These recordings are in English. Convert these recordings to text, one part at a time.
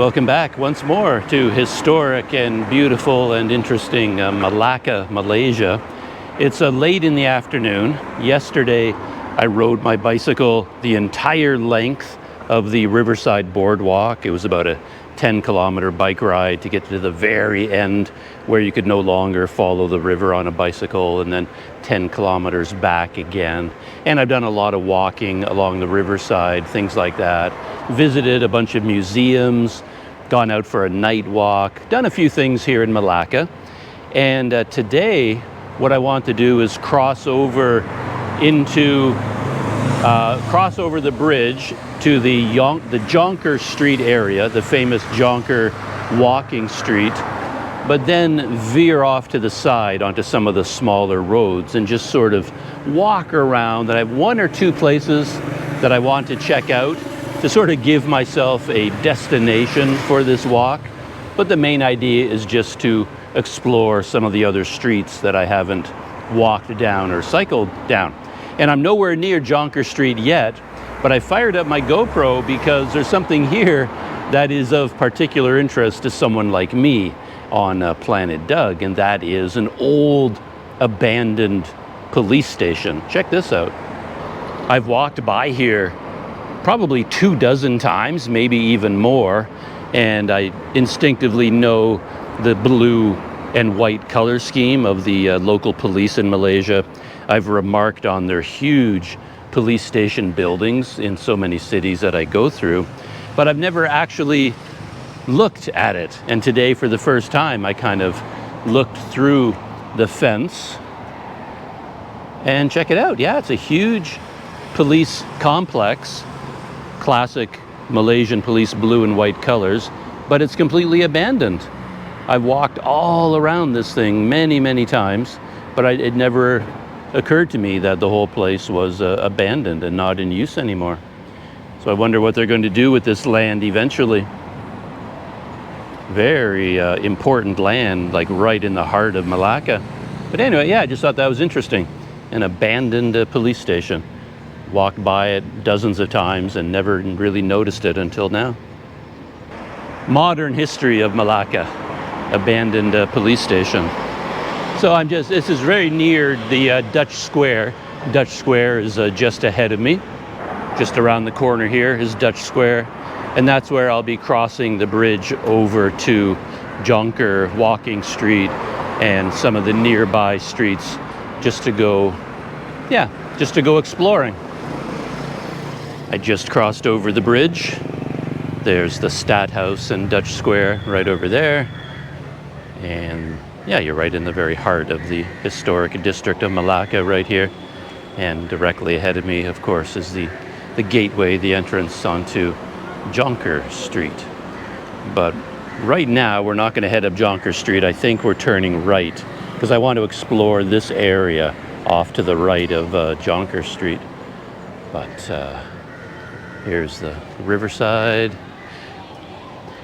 Welcome back once more to historic and beautiful and interesting Melaka, Malaysia. It's late in the afternoon. Yesterday, I rode my bicycle the entire length of the Riverside Boardwalk. It was about a 10-kilometer bike ride to get to the very end where you could no longer follow the river on a bicycle, and then 10 kilometers back again. And I've done a lot of walking along the riverside, things like that. Visited a bunch of museums, gone out for a night walk, done a few things here in Melaka. And today, what I want to do is cross over the bridge to the Jonker Street area, the famous Jonker walking street, but then veer off to the side onto some of the smaller roads and just sort of walk around. And I have one or two places that I want to check out to sort of give myself a destination for this walk. But the main idea is just to explore some of the other streets that I haven't walked down or cycled down. And I'm nowhere near Jonker Street yet, but I fired up my GoPro because there's something here that is of particular interest to someone like me on Planet Doug, and that is an old abandoned police station. Check this out. I've walked by here probably 24 times, maybe even more, and I instinctively know the blue and white color scheme of the local police in Malaysia. I've remarked on their huge police station buildings in so many cities that I go through, but I've never actually looked at it. And today, for the first time, I kind of looked through the fence and check it out. Yeah, it's a huge police complex, classic Malaysian police blue and white colors, but it's completely abandoned. I've walked all around this thing many times, but it never occurred to me that the whole place was abandoned and not in use anymore. So I wonder what they're going to do with this land eventually. Very important land, like right in the heart of Melaka. But anyway, yeah, I just thought that was interesting. An abandoned police station. Walked by it dozens of times and never really noticed it until now. Modern history of Melaka, abandoned police station. So this is very near the Dutch Square. Dutch Square is just ahead of me. Just around the corner here is Dutch Square. And that's where I'll be crossing the bridge over to Jonker Walking Street and some of the nearby streets just to go exploring. I just crossed over the bridge. There's the Stadhouse and Dutch Square right over there. And yeah, you're right in the very heart of the historic district of Melaka right here. And directly ahead of me, of course, is the gateway, the entrance onto Jonker Street. But right now, we're not going to head up Jonker Street. I think we're turning right because I want to explore this area off to the right of Jonker Street. But here's the Riverside.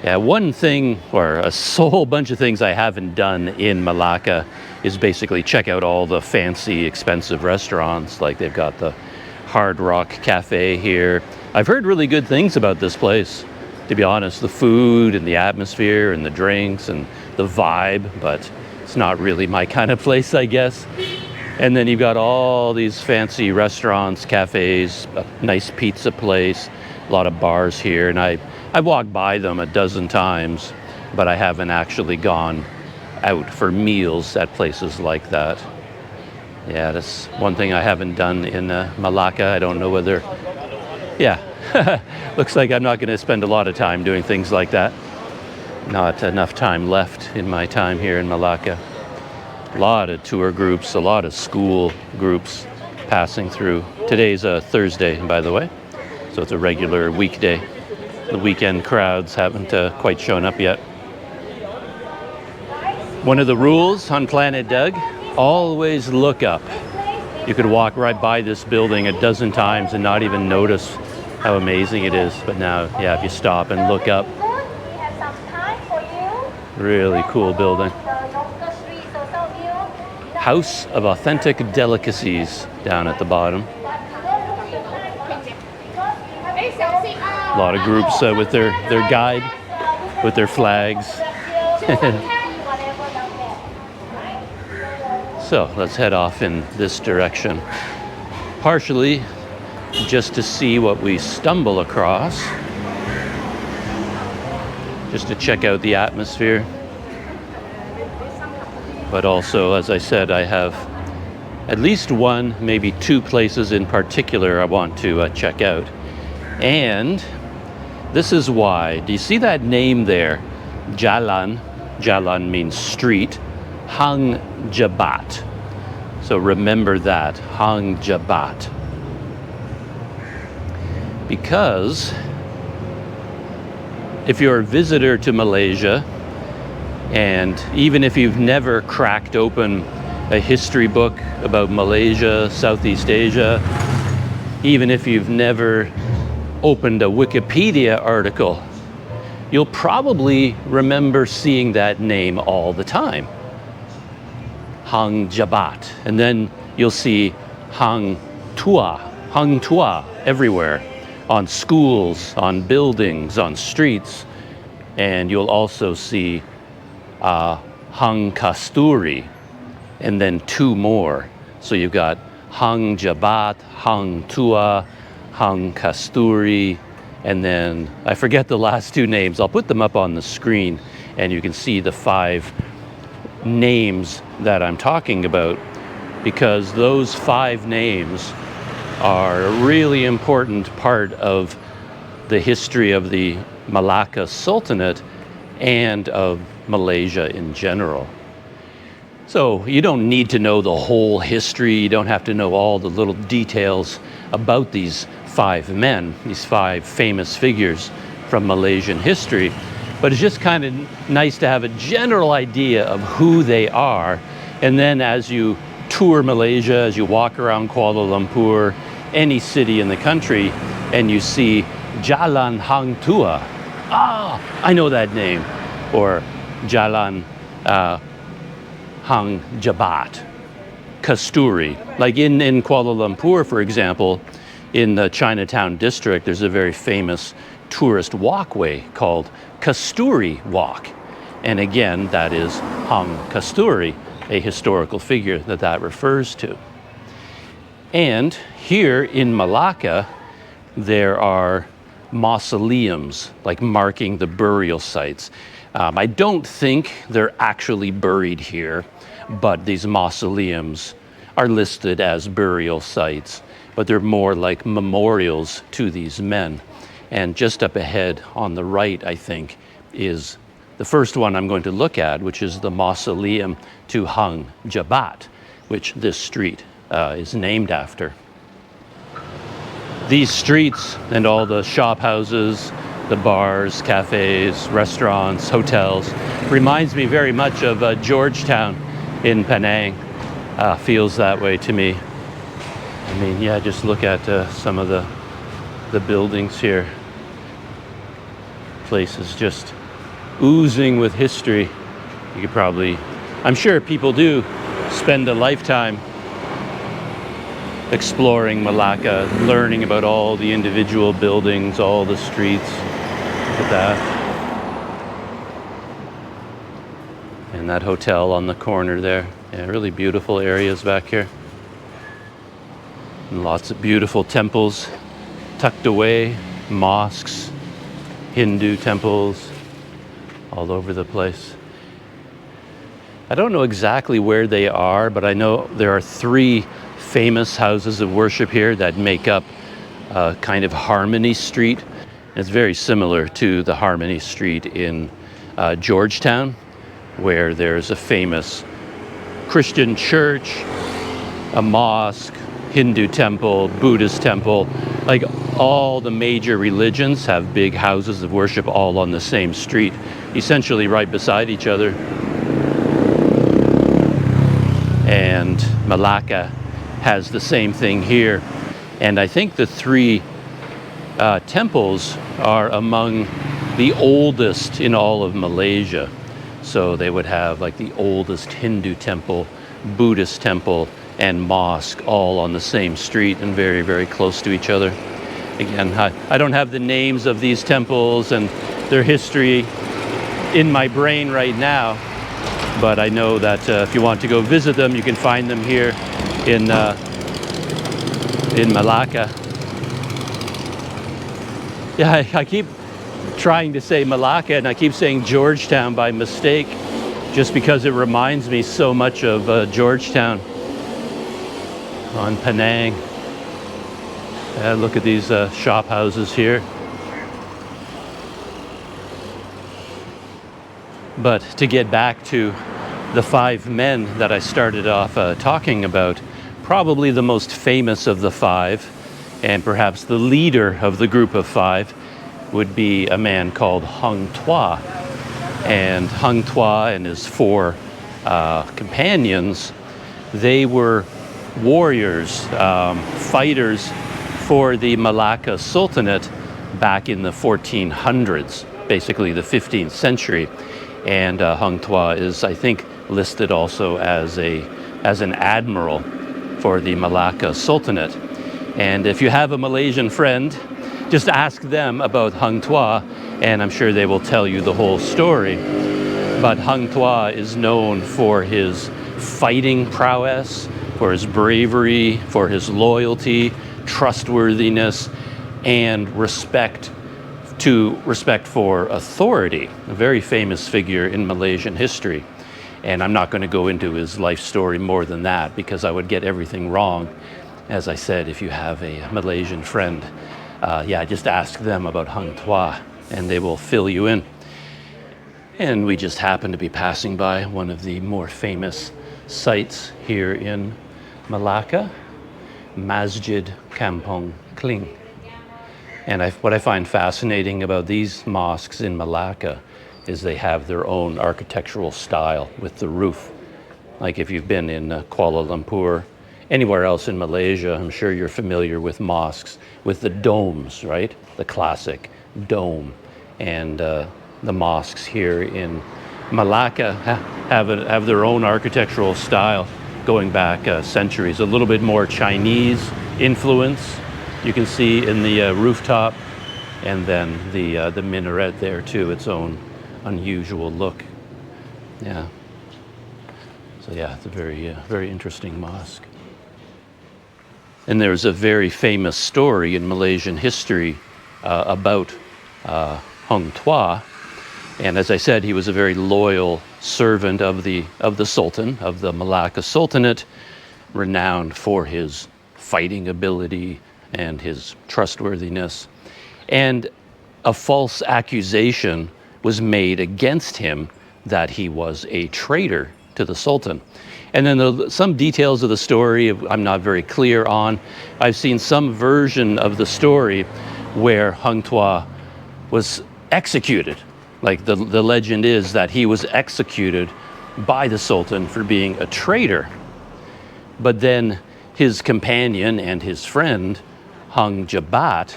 Yeah, one thing, or a whole bunch of things I haven't done in Melaka is basically check out all the fancy, expensive restaurants. Like they've got the Hard Rock Cafe here. I've heard really good things about this place, to be honest. The food and the atmosphere and the drinks and the vibe, but it's not really my kind of place, I guess. And then you've got all these fancy restaurants, cafes, a nice pizza place, a lot of bars here, and I've walked by them a dozen times, but I haven't actually gone out for meals at places like that. Yeah, that's one thing I haven't done in Melaka. I don't know whether... Yeah, looks like I'm not going to spend a lot of time doing things like that. Not enough time left in my time here in Melaka. A lot of tour groups, a lot of school groups passing through. Today's a Thursday, by the way, so it's a regular weekday. The weekend crowds haven't quite shown up yet. One of the rules on Planet Doug, always look up. You could walk right by this building a dozen times and not even notice how amazing it is. But now, yeah, if you stop and look up, really cool building. House of Authentic Delicacies down at the bottom. A lot of groups with their guide. with their flags. So let's head off in this direction. Partially just to see what we stumble across. Just to check out the atmosphere. But also, as I said, I have at least one, maybe two places in particular I want to check out. And this is why. Do you see that name there? Jalan. Jalan means street. Huang Jebat. So remember that. Huang Jebat. Because if you're a visitor to Malaysia, and even if you've never cracked open a history book about Malaysia, Southeast Asia, even if you've never opened a Wikipedia article, you'll probably remember seeing that name all the time. Huang Jebat. And then you'll see Hung Tuah everywhere, on schools, on buildings, on streets. And you'll also see Hung Kasturi, and then two more. So you've got Hung Jebat, Hung Tuah, Hung Kasturi, and then I forget the last two names. I'll put them up on the screen and you can see the 5 names that I'm talking about, because those 5 names are a really important part of the history of the Melaka Sultanate and of Malaysia in general. So you don't need to know the whole history. You don't have to know all the little details about these 5 men, these 5 famous figures from Malaysian history. But it's just kind of nice to have a general idea of who they are. And then as you tour Malaysia, as you walk around Kuala Lumpur, any city in the country, and you see Jalan Hang Tuah, I know that name. Or Jalan Hang Jebat, Kasturi. Like in Kuala Lumpur, for example, in the Chinatown district, there's a very famous tourist walkway called Kasturi Walk. And again, that is Hang Kasturi, a historical figure that refers to. And here in Melaka, there are mausoleums, like marking the burial sites. I don't think they're actually buried here, but these mausoleums are listed as burial sites, but they're more like memorials to these men. And just up ahead on the right, I think, is the first one I'm going to look at, which is the Mausoleum to Hung Jebat, which this street is named after. These streets and all the shop houses, the bars, cafes, restaurants, hotels, reminds me very much of Georgetown in Penang. Feels that way to me. I mean, yeah, just look at some of the buildings here. Place is just oozing with history. You could probably, I'm sure people do spend a lifetime exploring Melaka, learning about all the individual buildings, all the streets. Look at that. And that hotel on the corner there. Yeah, really beautiful areas back here. And lots of beautiful temples tucked away, mosques, Hindu temples, all over the place. I don't know exactly where they are, but I know there are 3 famous houses of worship here that make up kind of Harmony Street. It's very similar to the Harmony Street in Georgetown, where there's a famous Christian church, a mosque, Hindu temple, Buddhist temple. Like all the major religions have big houses of worship all on the same street, essentially right beside each other. And Melaka has the same thing here. And I think the 3 temples are among the oldest in all of Malaysia. So they would have like the oldest Hindu temple, Buddhist temple, and mosque all on the same street and very, very close to each other. Again, I don't have the names of these temples and their history in my brain right now, but I know that if you want to go visit them, you can find them here in Melaka. Yeah, I keep trying to say Melaka, and I keep saying Georgetown by mistake, just because it reminds me so much of Georgetown on Penang. Look at these shop houses here. But to get back to the 5 men that I started off talking about, probably the most famous of the 5, and perhaps the leader of the group of 5, would be a man called Huang Tuah. And Huang Tuah and his 4 companions, they were warriors, fighters for the Melaka Sultanate back in the 1400s, basically the 15th century. And Huang Tuah is, I think, listed also as an admiral for the Melaka Sultanate. And if you have a Malaysian friend, just ask them about Huang Tuah, and I'm sure they will tell you the whole story. But Huang Tuah is known for his fighting prowess, for his bravery, for his loyalty, trustworthiness, and respect for authority. A very famous figure in Malaysian history. And I'm not going to go into his life story more than that, because I would get everything wrong. As I said, if you have a Malaysian friend, just ask them about Huang Tuah, and they will fill you in. And we just happen to be passing by one of the more famous sites here in Melaka, Masjid Kampong Kling. And what I find fascinating about these mosques in Melaka is they have their own architectural style with the roof. Like if you've been in Kuala Lumpur, anywhere else in Malaysia, I'm sure you're familiar with mosques with the domes, right? The classic dome. And the mosques here in Melaka have their own architectural style going back centuries. A little bit more Chinese influence you can see in the rooftop, and then the minaret there too, its own unusual look. Yeah. So yeah, it's a very interesting mosque. And there's a very famous story in Malaysian history about Huang Tuah. And as I said, he was a very loyal servant of the Sultan, of the Melaka Sultanate, renowned for his fighting ability and his trustworthiness. And a false accusation was made against him that he was a traitor to the Sultan. And then some details of the story I'm not very clear on. I've seen some version of the story where Huang Tuah was executed. Like the legend is that he was executed by the Sultan for being a traitor. But then his companion and his friend, Huang Jebat,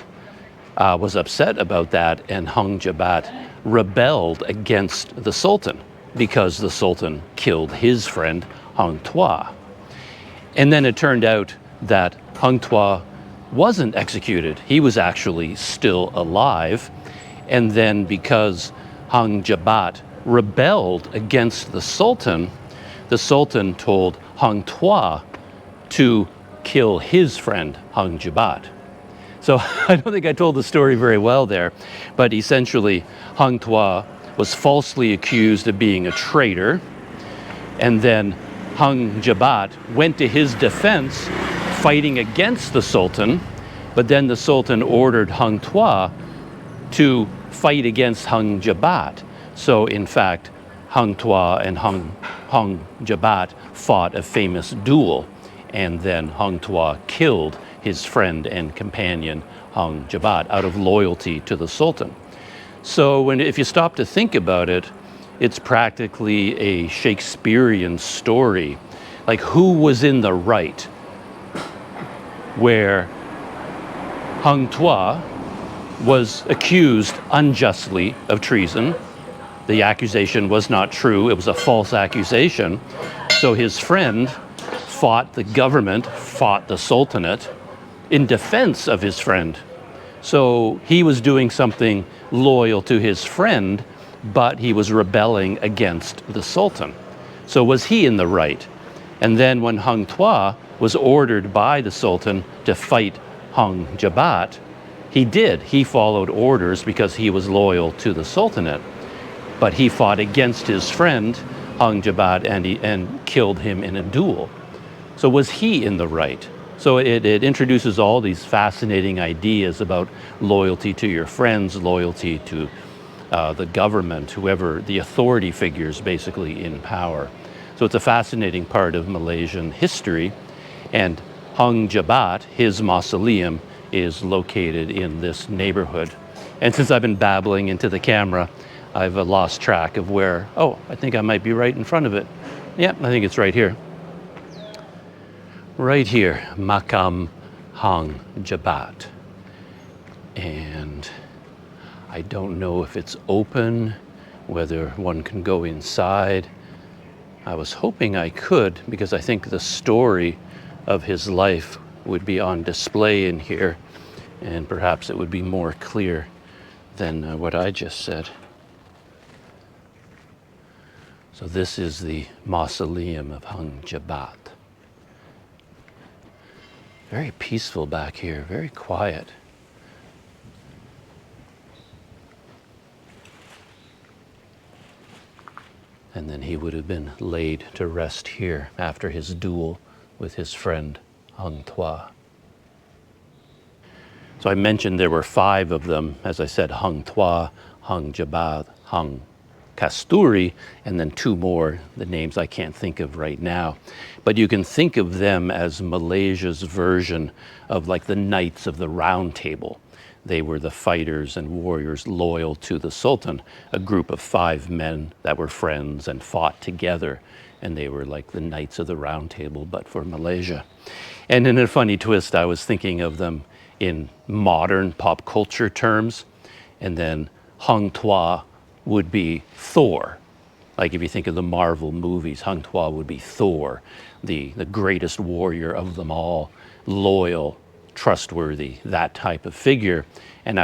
was upset about that, and Huang Jebat rebelled against the Sultan because the Sultan killed his friend, Huang Tuah. And then it turned out that Huang Tuah wasn't executed. He was actually still alive. And then because Huang Jebat rebelled against the Sultan told Huang Tuah to kill his friend, Huang Jebat. So I don't think I told the story very well there, but essentially Huang Tuah was falsely accused of being a traitor, and then Huang Jebat went to his defense fighting against the Sultan, but then the Sultan ordered Huang Tuah to fight against Huang Jebat. So in fact, Huang Tuah and Huang Jebat fought a famous duel, and then Huang Tuah killed his friend and companion Huang Jebat out of loyalty to the Sultan. So if you stop to think about it, it's practically a Shakespearean story. Like, who was in the right? Where Huang Tuah was accused unjustly of treason. The accusation was not true. It was a false accusation. So his friend fought the government, fought the Sultanate in defense of his friend. So he was doing something loyal to his friend, but he was rebelling against the sultan. So was he in the right? And then when Huang Tuah was ordered by the sultan to fight Hung Jebat, he did. He followed orders because he was loyal to the sultanate. But he fought against his friend, Hung Jebat, and killed him in a duel. So was he in the right? So it introduces all these fascinating ideas about loyalty to your friends, loyalty to the government, whoever, the authority figures basically in power. So it's a fascinating part of Malaysian history. And Hung Jebat, his mausoleum, is located in this neighborhood. And since I've been babbling into the camera, I've lost track of where, oh, I think I might be right in front of it. Yeah, I think it's right here. Right here, Makam Hung Jebat. And I don't know if it's open, whether one can go inside. I was hoping I could, because I think the story of his life would be on display in here, and perhaps it would be more clear than what I just said. So this is the mausoleum of Hung Jebat. Very peaceful back here, very quiet. And then he would have been laid to rest here after his duel with his friend Hung Tuah. So I mentioned there were 5 of them. As I said, Hung Tuah, Hung Jebat, Hung Kasturi, and then 2 more, the names I can't think of right now. But you can think of them as Malaysia's version of like the Knights of the Round Table. They were the fighters and warriors loyal to the Sultan, a group of 5 men that were friends and fought together. And they were like the Knights of the Round Table, but for Malaysia. And in a funny twist, I was thinking of them in modern pop culture terms. And then Hung Tuah would be Thor. Like if you think of the Marvel movies, Hung Tuah would be Thor, the greatest warrior of them all, loyal, trustworthy, that type of figure. And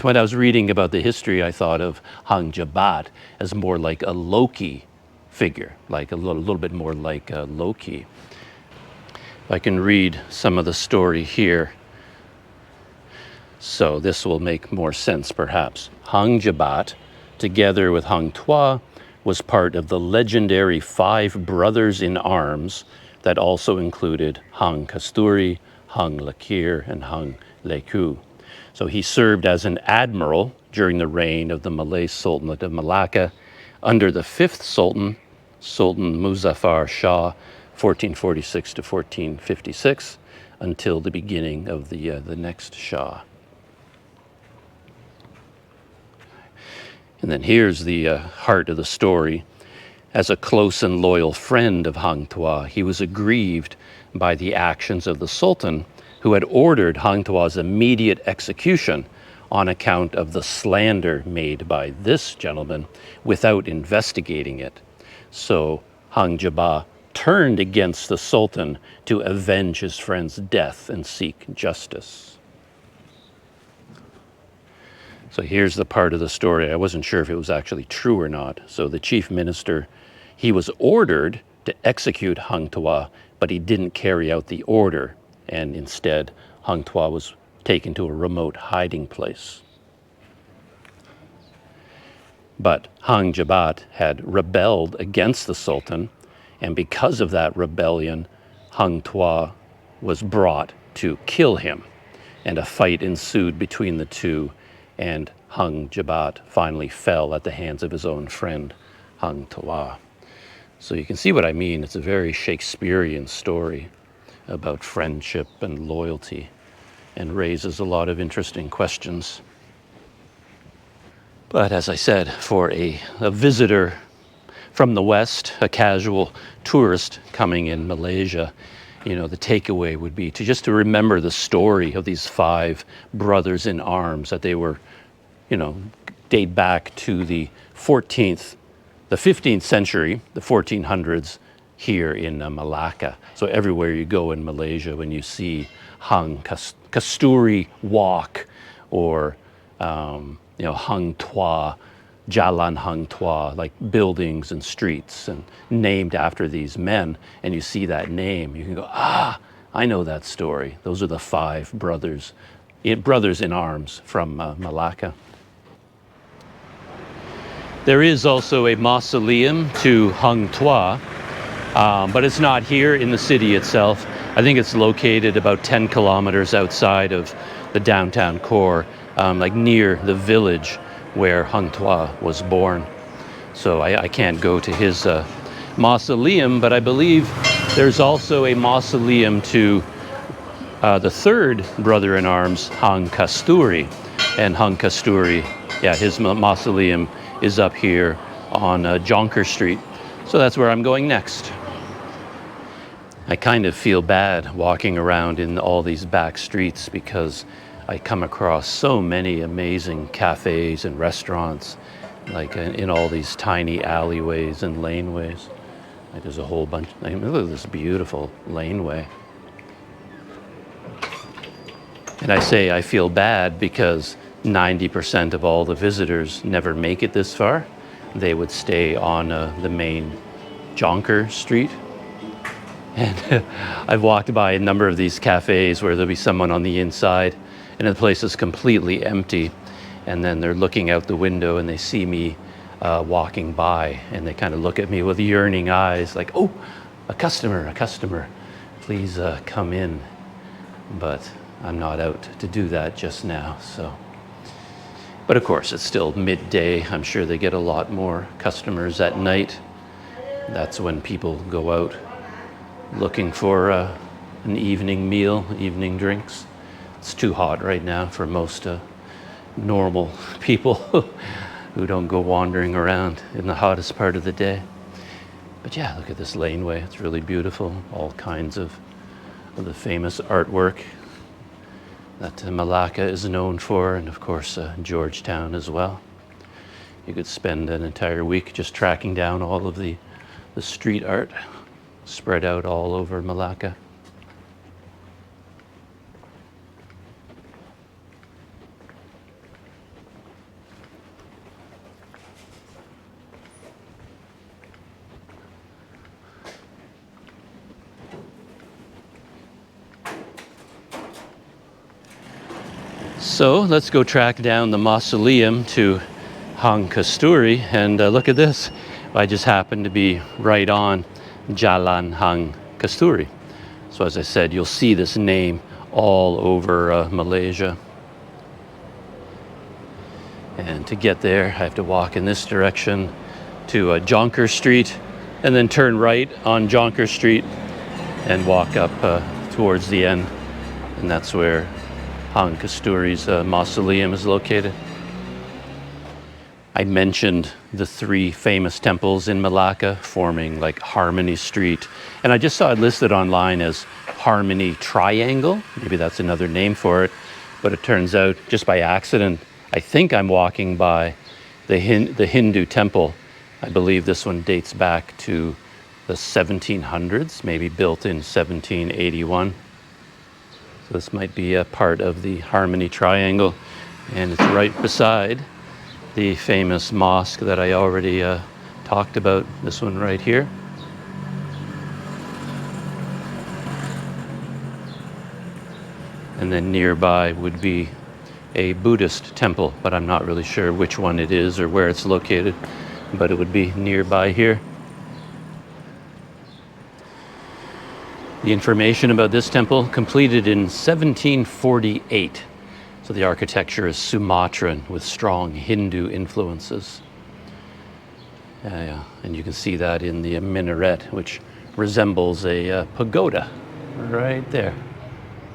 when I was reading about the history, I thought of Hung Jebat as more like a Loki figure, like a little bit more like Loki. I can read some of the story here. So this will make more sense perhaps. Hung Jebat, together with Hung Tuah, was part of the legendary 5 brothers in arms that also included Hung Kasturi, Hung Lakir, and Hung Leku. So he served as an admiral during the reign of the Malay Sultanate of Melaka under the 5th Sultan, Sultan Muzaffar Shah, 1446 to 1456, until the beginning of the next Shah. And then here's the heart of the story. As a close and loyal friend of Hung Tuah, he was aggrieved by the actions of the Sultan, who had ordered Hung Tuah's immediate execution on account of the slander made by this gentleman without investigating it. So Hung Jebat turned against the Sultan to avenge his friend's death and seek justice. So here's the part of the story. I wasn't sure if it was actually true or not. So the chief minister, he was ordered to execute Hung Tuah, but he didn't carry out the order. And instead, Hung Tuah was taken to a remote hiding place. But Hung Jebat had rebelled against the Sultan, and because of that rebellion, Hung Tuah was brought to kill him. And a fight ensued between the two, and Hung Jebat finally fell at the hands of his own friend, Hung Tuah. So you can see what I mean. It's a very Shakespearean story about friendship and loyalty, and raises a lot of interesting questions. But as I said, for a visitor from the West, a casual tourist coming in Malaysia, the takeaway would be to remember the story of these 5 brothers in arms, that they were, date back to the 15th century, the 1400s, here in Melaka. So everywhere you go in Malaysia, when you see Hung Kasturi walk, or Hung Tuah Jalan Hang Tuah, like buildings and streets and named after these men, and you see that name, you can go, ah, I know that story. Those are the 5 brothers in arms from Melaka. There is also a mausoleum to Hang Tuah, but it's not here in the city itself. I think it's located about 10 kilometers outside of the downtown core, like near the village where Hang Tuah was born. So I can't go to his mausoleum, but I believe there's also a mausoleum to the 3rd brother-in-arms, Hang Kasturi. And Hang Kasturi, yeah, his mausoleum is up here on Jonker Street. So that's where I'm going next. I kind of feel bad walking around in all these back streets because I come across so many amazing cafes and restaurants, like in all these tiny alleyways and laneways. Like there's a whole bunch. Look at this beautiful laneway. And I say I feel bad because 90% of all the visitors never make it this far. They would stay on the main Jonker Street. And I've walked by a number of these cafes where there'll be someone on the inside and the place is completely empty. And then they're looking out the window and they see me walking by and they kind of look at me with yearning eyes like, oh, a customer, please come in. But I'm not out to do that just now, so. But of course, it's still midday. I'm sure they get a lot more customers at night. That's when people go out looking for an evening meal, evening drinks. It's too hot right now for most normal people who don't go wandering around in the hottest part of the day. But yeah, look at this laneway. It's really beautiful. All kinds of the famous artwork that Melaka is known for, and of course Georgetown as well. You could spend an entire week just tracking down all of the street art spread out all over Melaka. So let's go track down the mausoleum to Hang Kasturi, and look at this. I just happened to be right on Jalan Hang Kasturi. So as I said, you'll see this name all over Malaysia. And to get there, I have to walk in this direction to Jonker Street, and then turn right on Jonker Street and walk up towards the end. And that's where Hang Kasturi's mausoleum is located. I mentioned the 3 famous temples in Melaka forming like Harmony Street. And I just saw it listed online as Harmony Triangle. Maybe that's another name for it. But it turns out, just by accident, I think I'm walking by the Hindu temple. I believe this one dates back to the 1700s, maybe built in 1781. So this might be a part of the Harmony Triangle. And it's right beside the famous mosque that I already talked about, this one right here. And then nearby would be a Buddhist temple, but I'm not really sure which one it is or where it's located, but it would be nearby here. The information about this temple, completed in 1748. So the architecture is Sumatran with strong Hindu influences. And you can see that in the minaret, which resembles a pagoda right there.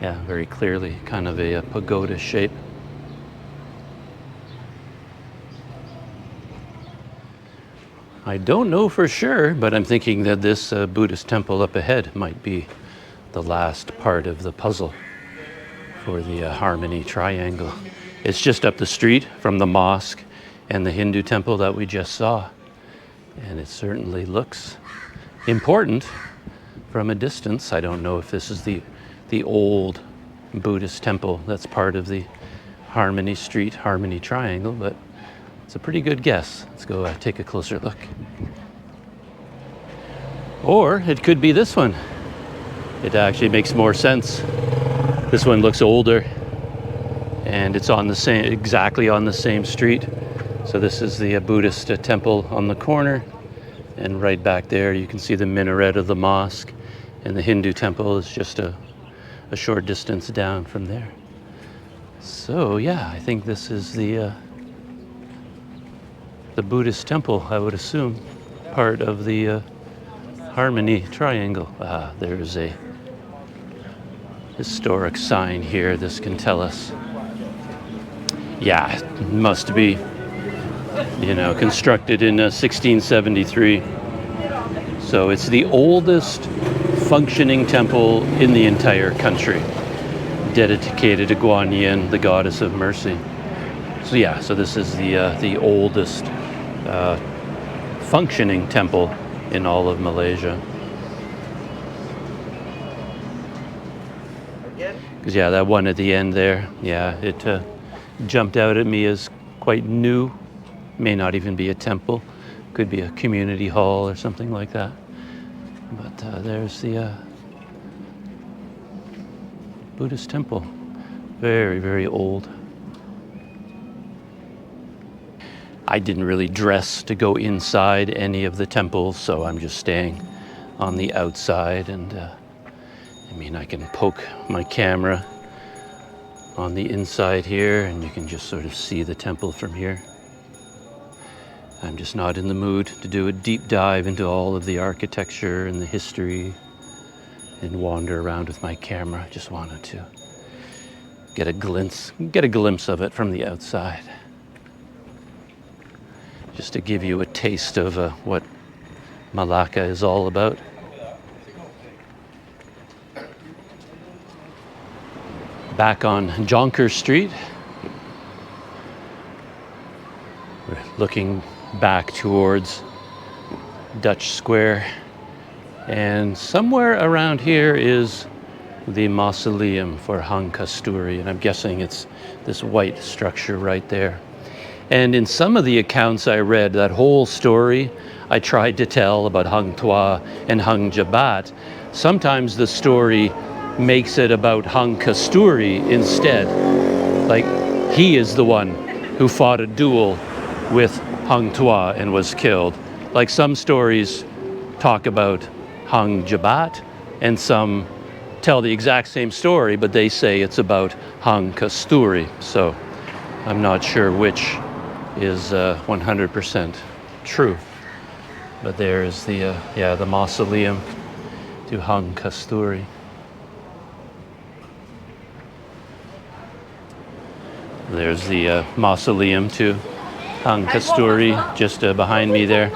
Yeah, very clearly kind of a pagoda shape. I don't know for sure, but I'm thinking that this Buddhist temple up ahead might be the last part of the puzzle for the Harmony Triangle. It's just up the street from the mosque and the Hindu temple that we just saw. And it certainly looks important from a distance. I don't know if this is the old Buddhist temple that's part of the Harmony Street, Harmony Triangle, but It's a pretty good guess. Let's go take a closer look. Or it could be this one. It actually makes more sense. This one looks older, and it's on the same, exactly on the same street. So this is the Buddhist temple on the corner, and right back there you can see the minaret of the mosque, and the Hindu temple is just a short distance down from there. So yeah, I think this is the Buddhist temple, I would assume, part of the Harmony Triangle. There's a historic sign here. This can tell us. Yeah, it must be, constructed in 1673. So it's the oldest functioning temple in the entire country, dedicated to Guan Yin, the goddess of mercy. So yeah, so this is the oldest functioning temple in all of Malaysia. Because yeah, that one at the end there, yeah, it jumped out at me as quite new. May not even be a temple, could be a community hall or something like that. But there's the Buddhist temple, very, very old. I didn't really dress to go inside any of the temples, so I'm just staying on the outside, and I can poke my camera on the inside here, and you can just sort of see the temple from here. I'm just not in the mood to do a deep dive into all of the architecture and the history and wander around with my camera. Just wanted to get a glimpse of it from the outside. Just to give you a taste of what Melaka is all about. Back on Jonker Street. We're looking back towards Dutch Square. And somewhere around here is the mausoleum for Huang Kasturi. And I'm guessing it's this white structure right there. And in some of the accounts I read, that whole story I tried to tell about Huang Tuah and Huang Jebat, sometimes the story makes it about Huang Kasturi instead. Like, he is the one who fought a duel with Huang Tuah and was killed. Like, some stories talk about Huang Jebat, and some tell the exact same story, but they say it's about Huang Kasturi. So I'm not sure which is 100% true. But there is the mausoleum to Huang Kasturi. There's the mausoleum to Huang Kasturi just behind me there.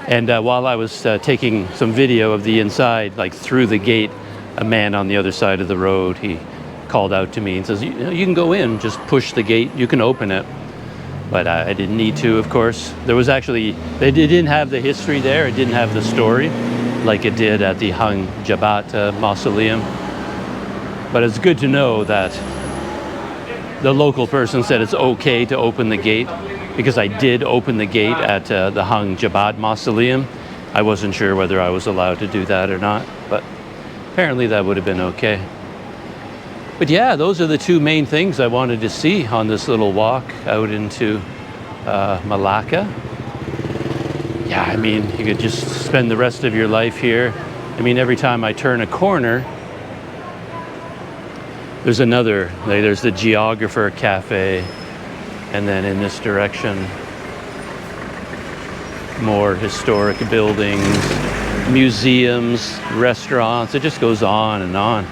And while I was taking some video of the inside, like through the gate, a man on the other side of the road, he called out to me and says, you can go in, just push the gate, you can open it. But I didn't need to, of course. There was actually, they didn't have the history there, it didn't have the story like it did at the Huang Jebat mausoleum. But it's good to know that the local person said it's okay to open the gate, because I did open the gate at the Huang Jebat mausoleum. I wasn't sure whether I was allowed to do that or not, but apparently that would have been okay. But yeah, those are the two main things I wanted to see on this little walk out into Melaka. Yeah, I mean, you could just spend the rest of your life here. I mean, every time I turn a corner, there's another, like, there's the Geographer Cafe, and then in this direction, more historic buildings, museums, restaurants. It just goes on and on.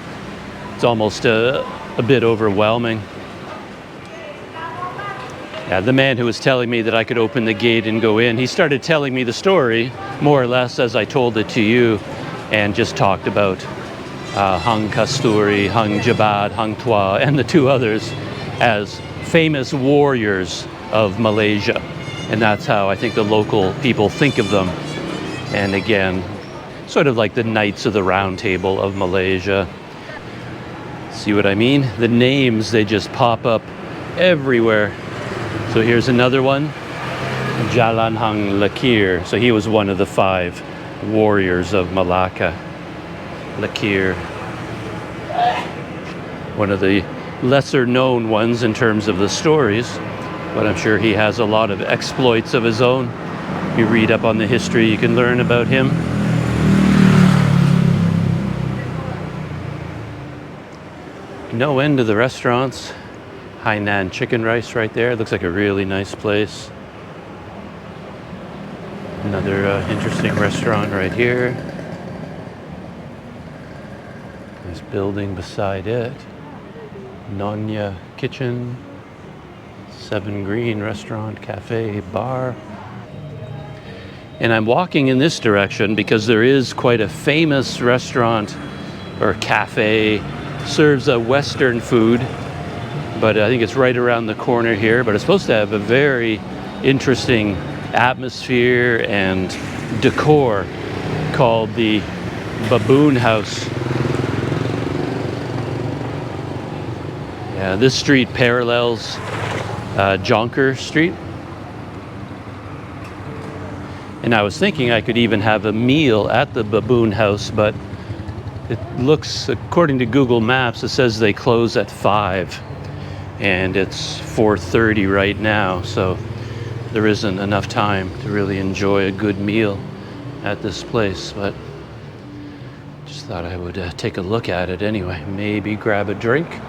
It's almost a bit overwhelming. Yeah, the man who was telling me that I could open the gate and go in, he started telling me the story, more or less as I told it to you, and just talked about Huang Kasturi, Huang Jebat, Huang Tuah, and the two others as famous warriors of Malaysia. And that's how I think the local people think of them. And again, sort of like the Knights of the Round Table of Malaysia. See what I mean? The names, they just pop up everywhere. So here's another one, Jalanhang Lakir. So he was one of the 5 warriors of Melaka. Lakir, one of the lesser known ones in terms of the stories, but I'm sure he has a lot of exploits of his own. You read up on the history, you can learn about him. No end to the restaurants. Hainan chicken rice right there. Looks like a really nice place. Another interesting restaurant right here. This building beside it. Nonya Kitchen. 7 Green Restaurant, Cafe, Bar. And I'm walking in this direction because there is quite a famous restaurant or cafe. Serves a Western food, but I think it's right around the corner here. But it's supposed to have a very interesting atmosphere and decor called the Baboon House. Yeah, this street parallels Jonker Street. And I was thinking I could even have a meal at the Baboon House, but it looks, according to Google Maps, it says they close at 5, and it's 4:30 right now, so there isn't enough time to really enjoy a good meal at this place, but just thought I would take a look at it anyway. Maybe grab a drink,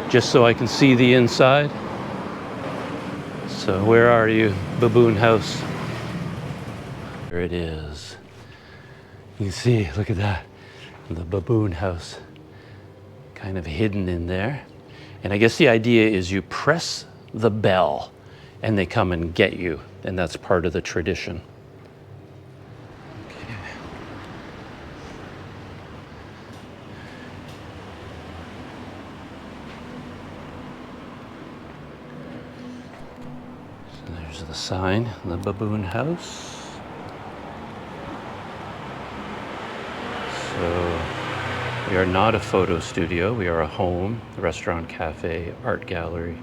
just so I can see the inside. So where are you, Baboon House? There it is. You can see, look at that. The Baboon House, kind of hidden in there. And I guess the idea is you press the bell and they come and get you, and that's part of the tradition. Okay. So there's the sign, the Baboon House. So we are not a photo studio. We are a home, restaurant, cafe, art gallery.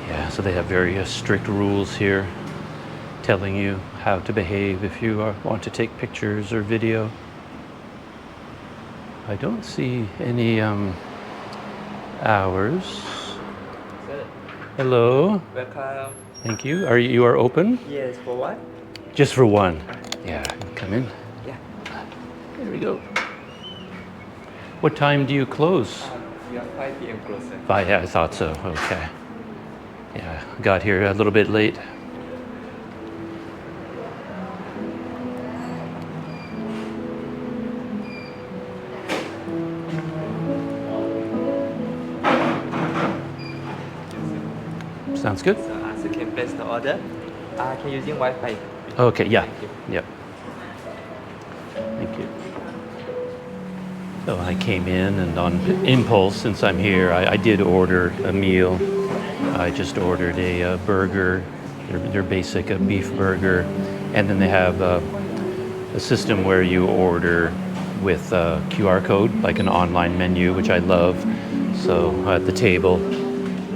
Yeah, so they have very strict rules here telling you how to behave if you want to take pictures or video. I don't see any hours. Hello. Welcome. Thank you. You are open? Yes, for what? Just for one. Yeah, come in. Yeah. There we go. What time do you close? We are 5 p.m. closer. 5, yeah, I thought so. Okay. Yeah, got here a little bit late. Sounds good. So as you can place the order, can you using Wi-Fi? Okay, yeah. Thank you. Yep. Thank you. So I came in, and on impulse, since I'm here, I did order a meal. I just ordered a burger, their basic beef burger, and then they have a system where you order with a QR code, like an online menu, which I love. So at the table,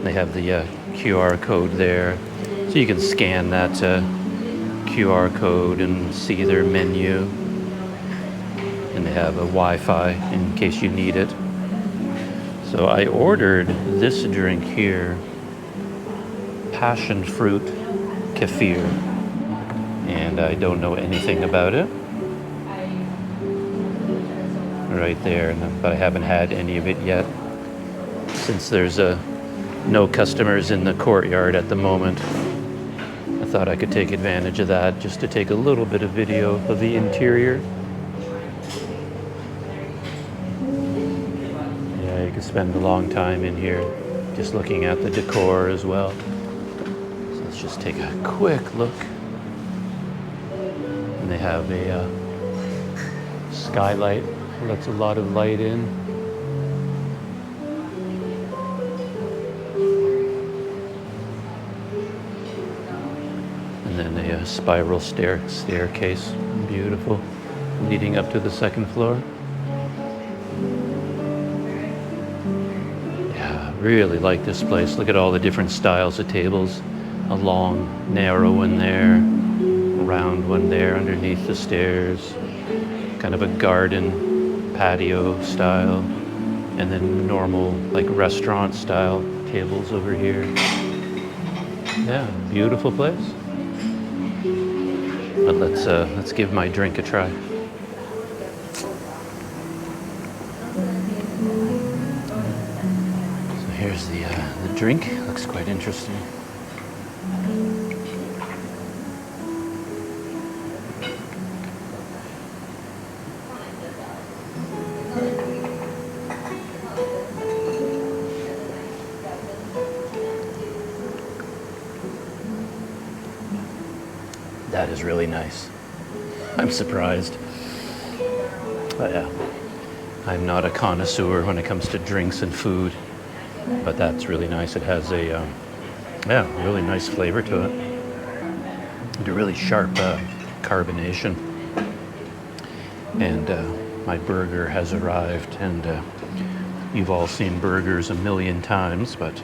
they have the QR code there, so you can scan that QR code and see their menu, and they have a Wi-Fi in case you need it. So I ordered this drink here, passion fruit kefir, and I don't know anything about it. Right there, but I haven't had any of it yet, since there's no customers in the courtyard at the moment. I thought I could take advantage of that just to take a little bit of video of the interior. Yeah, you could spend a long time in here just looking at the decor as well. So let's just take a quick look. And they have a skylight, lets a lot of light in. And then a spiral staircase, beautiful, leading up to the second floor. Really like this place. Look at all the different styles of tables. A long, narrow one there, a round one there underneath the stairs. Kind of a garden patio style. And then normal, like restaurant style tables over here. Yeah, beautiful place. But let's give my drink a try. So here's the drink. Looks quite interesting. That is really nice. I'm surprised. But yeah, I'm not a connoisseur when it comes to drinks and food, but that's really nice. It has a really nice flavor to it. And a really sharp carbonation. And my burger has arrived, and you've all seen burgers a million times, but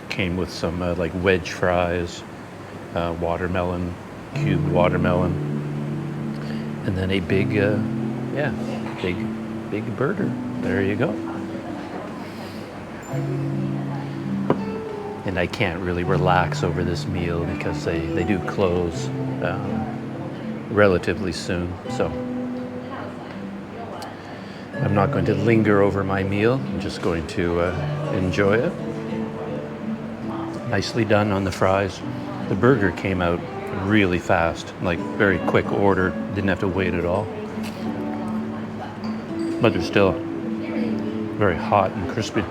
came with some like wedge fries, watermelon, cubed watermelon, and then a big burger. There you go. And I can't really relax over this meal because they do close relatively soon, so I'm not going to linger over my meal. I'm just going to enjoy it. Nicely done on the fries. The burger came out really fast, like very quick order. Didn't have to wait at all. But they're still very hot and crispy.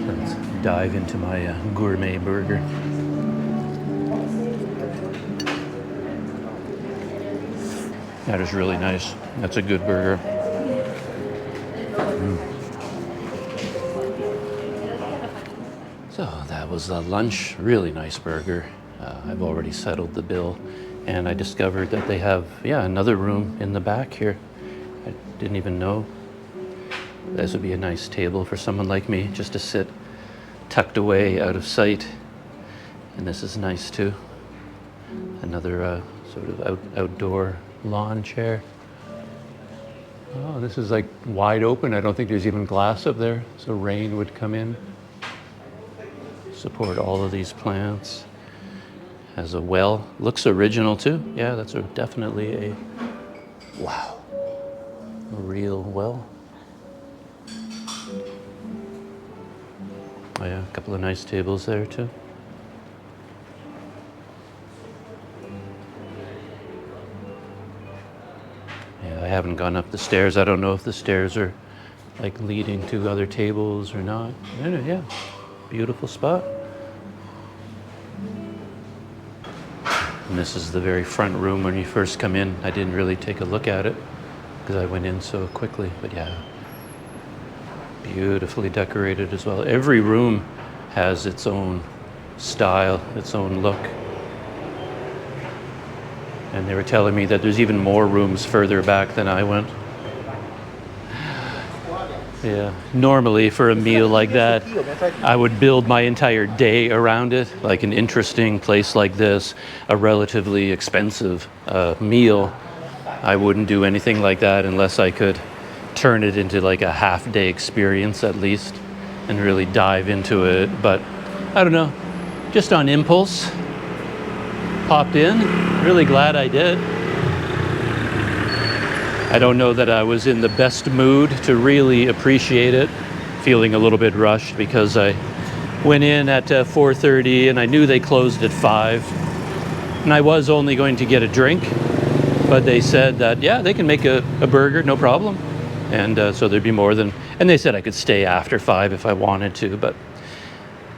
Let's dive into my gourmet burger. That is really nice. That's a good burger. So that was lunch. Really nice burger. I've already settled the bill, and I discovered that they have another room in the back here. I didn't even know. This would be a nice table for someone like me, just to sit tucked away out of sight. And this is nice too. Another sort of outdoor lawn chair. Oh, this is like wide open. I don't think there's even glass up there, so rain would come in. Support all of these plants. Has a well. Looks original too. Yeah, that's definitely a real well. Oh yeah, a couple of nice tables there too. Yeah, I haven't gone up the stairs. I don't know if the stairs are like leading to other tables or not. Yeah, beautiful spot. And this is the very front room when you first come in. I didn't really take a look at it because I went in so quickly, but yeah, beautifully decorated as well. Every room has its own style, its own look. And they were telling me that there's even more rooms further back than I went. Yeah, normally for a meal like that, I would build my entire day around it. Like an interesting place like this, a relatively expensive meal, I wouldn't do anything like that unless I could turn it into like a half-day experience at least and really dive into it. But I don't know, just on impulse, popped in. Really glad I did. I don't know that I was in the best mood to really appreciate it. Feeling a little bit rushed because I went in at 4:30 and I knew they closed at 5. And I was only going to get a drink, but they said that, yeah, they can make a burger, no problem. And so there'd be more than, and they said I could stay after 5 if I wanted to, but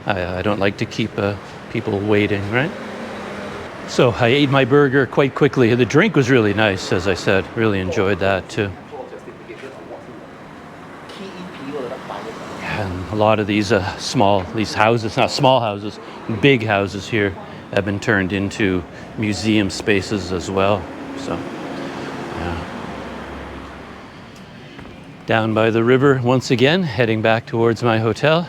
I don't like to keep people waiting, right? So I ate my burger quite quickly. The drink was really nice, as I said. Really enjoyed that too. And a lot of these houses, not small houses, big houses here, have been turned into museum spaces as well. So, yeah. Down by the river once again, heading back towards my hotel.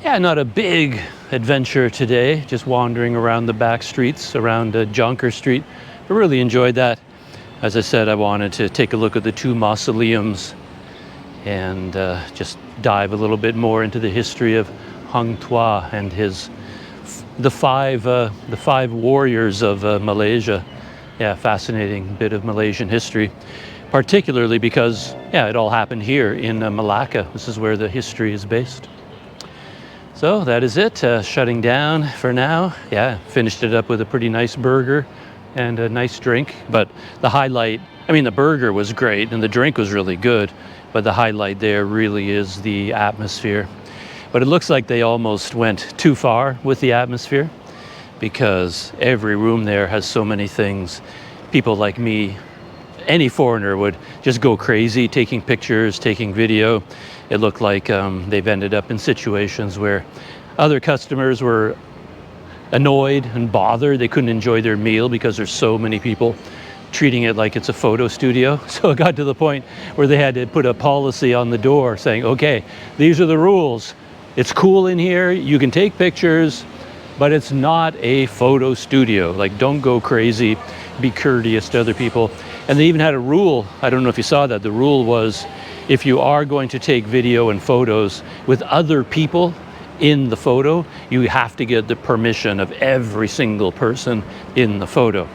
Yeah, not a big adventure today, just wandering around the back streets, around Jonker Street. I really enjoyed that. As I said, I wanted to take a look at the two mausoleums and just dive a little bit more into the history of Tuah and the five warriors of Malaysia. Yeah, fascinating bit of Malaysian history, particularly because, yeah, it all happened here in Melaka. This is where the history is based. So that is it, shutting down for now. Yeah, finished it up with a pretty nice burger and a nice drink. But the highlight, I mean, the burger was great and the drink was really good, but the highlight there really is the atmosphere. But it looks like they almost went too far with the atmosphere, because every room there has so many things. People like me, any foreigner, would just go crazy taking pictures, taking video. It looked like they've ended up in situations where other customers were annoyed and bothered. They couldn't enjoy their meal because there's so many people treating it like it's a photo studio. So it got to the point where they had to put a policy on the door saying, okay, these are the rules. It's cool in here, you can take pictures, but it's not a photo studio. Like, don't go crazy, be courteous to other people. And they even had a rule, I don't know if you saw that, the rule was if you are going to take video and photos with other people in the photo, you have to get the permission of every single person in the photo.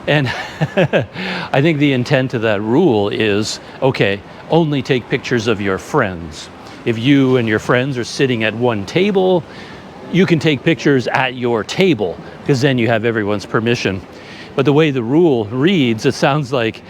And I think the intent of that rule is, okay, only take pictures of your friends. If you and your friends are sitting at one table, you can take pictures at your table, because then you have everyone's permission. But the way the rule reads, it sounds like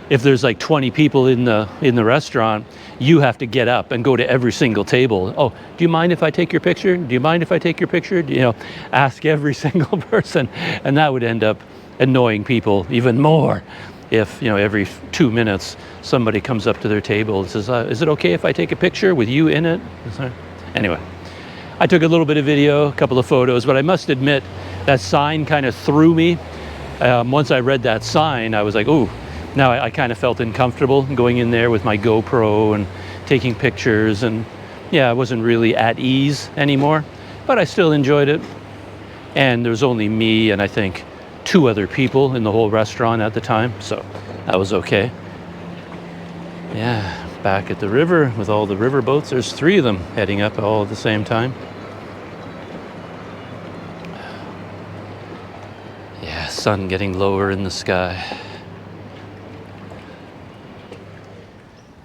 if there's like 20 people in the restaurant, you have to get up and go to every single table. Oh, do you mind if I take your picture? Do you mind if I take your picture? You know, ask every single person, and that would end up annoying people even more. If, you know, every 2 minutes somebody comes up to their table and says, is it okay if I take a picture with you in it? Anyway, I took a little bit of video, a couple of photos, but I must admit that sign kind of threw me. Once I read that sign, I was like, ooh, now I kind of felt uncomfortable going in there with my GoPro and taking pictures, and yeah, I wasn't really at ease anymore, but I still enjoyed it. And there was only me and I think 2 other people in the whole restaurant at the time, so that was okay. Yeah, back at the river with all the river boats. There's 3 of them heading up all at the same time. Yeah, sun getting lower in the sky.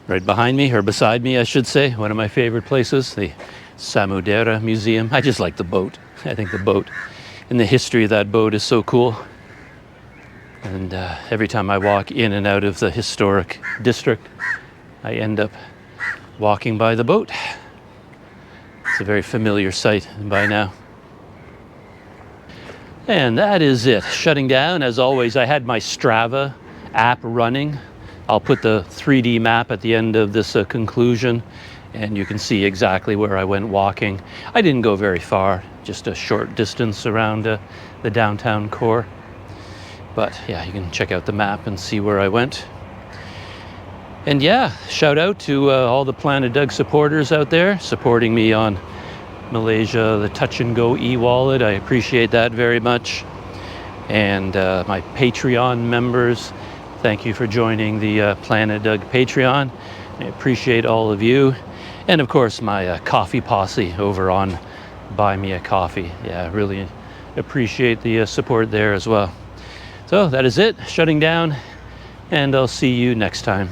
Right behind me, or beside me I should say, one of my favorite places, the Samudera Museum. I just like the boat. I think the boat and the history of that boat is so cool. And every time I walk in and out of the historic district, I end up walking by the boat. It's a very familiar sight by now. And that is it. Shutting down. As always, I had my Strava app running. I'll put the 3D map at the end of this conclusion, and you can see exactly where I went walking. I didn't go very far, just a short distance around the downtown core. But yeah, you can check out the map and see where I went. And yeah, shout out to all the Planet Doug supporters out there supporting me on Malaysia, the Touch and Go e-wallet. I appreciate that very much. And my Patreon members, thank you for joining the Planet Doug Patreon. I appreciate all of you. And of course, my coffee posse over on Buy Me a Coffee. Yeah, I really appreciate the support there as well. So that is it, shutting down, and I'll see you next time.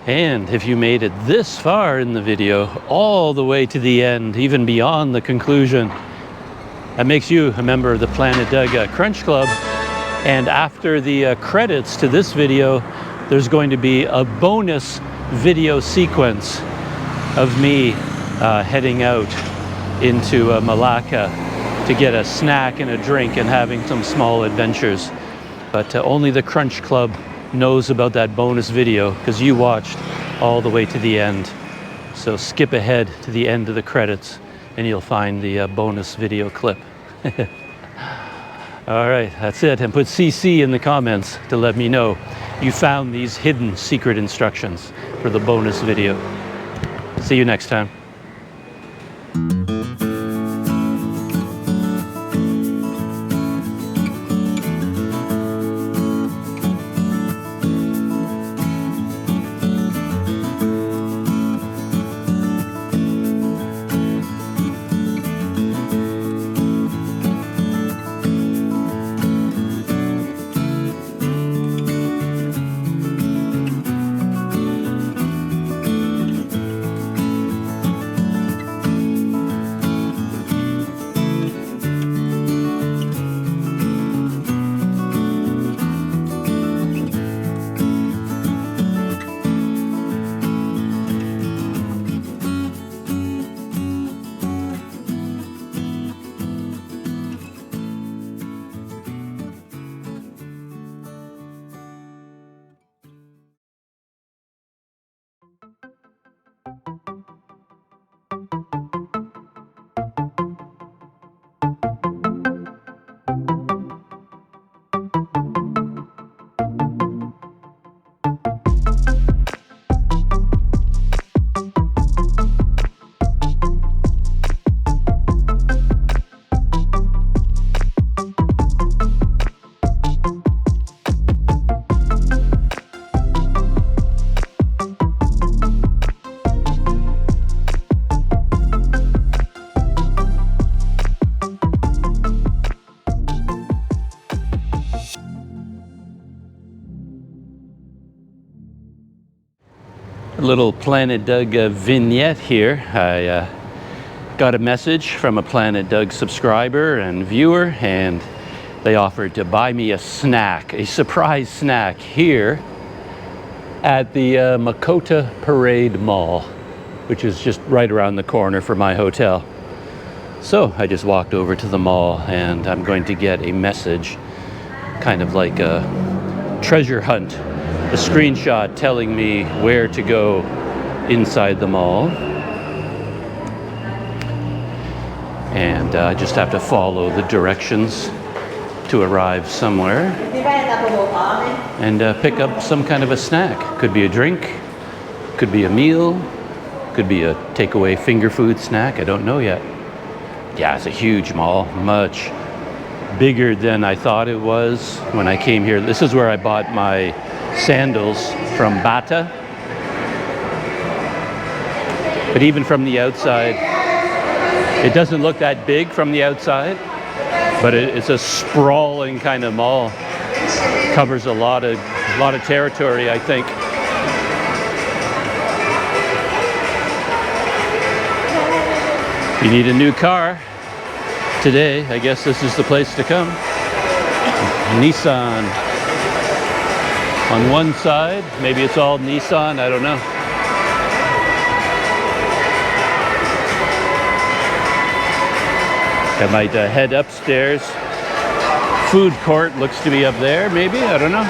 And if you made it this far in the video, all the way to the end, even beyond the conclusion, that makes you a member of the Planet Doug Crunch Club. And after the credits to this video, there's going to be a bonus video sequence of me heading out into Melaka to get a snack and a drink and having some small adventures. But only the Crunch Club knows about that bonus video because you watched all the way to the end. So skip ahead to the end of the credits and you'll find the bonus video clip. All right, that's it. And put CC in the comments to let me know you found these hidden secret instructions for the bonus video. See you next time. A little Planet Doug vignette here. I got a message from a Planet Doug subscriber and viewer, and they offered to buy me a snack, a surprise snack here at the Makota Parade Mall, which is just right around the corner from my hotel. So I just walked over to the mall and I'm going to get a message, kind of like a treasure hunt, a screenshot telling me where to go inside the mall. And I just have to follow the directions to arrive somewhere and pick up some kind of a snack. Could be a drink, could be a meal, could be a takeaway finger food snack. I don't know yet. Yeah, it's a huge mall, much bigger than I thought it was when I came here. This is where I bought my sandals from Bata. But even from the outside, it doesn't look that big from the outside, but it's a sprawling kind of mall. Covers a lot of territory, I think. If you need a new car today, I guess this is the place to come. Nissan. On one side, maybe it's all Nissan, I don't know. I might head upstairs. Food court looks to be up there, maybe, I don't know.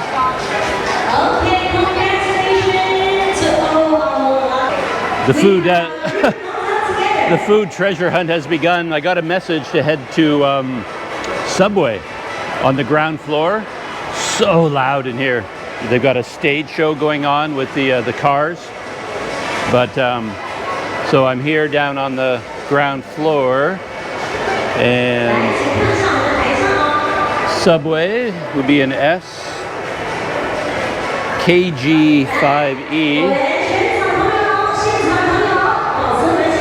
The food treasure hunt has begun. I got a message to head to Subway on the ground floor. So loud in here. They've got a stage show going on with the cars. But so I'm here down on the ground floor, and Subway would be an S, KG5E.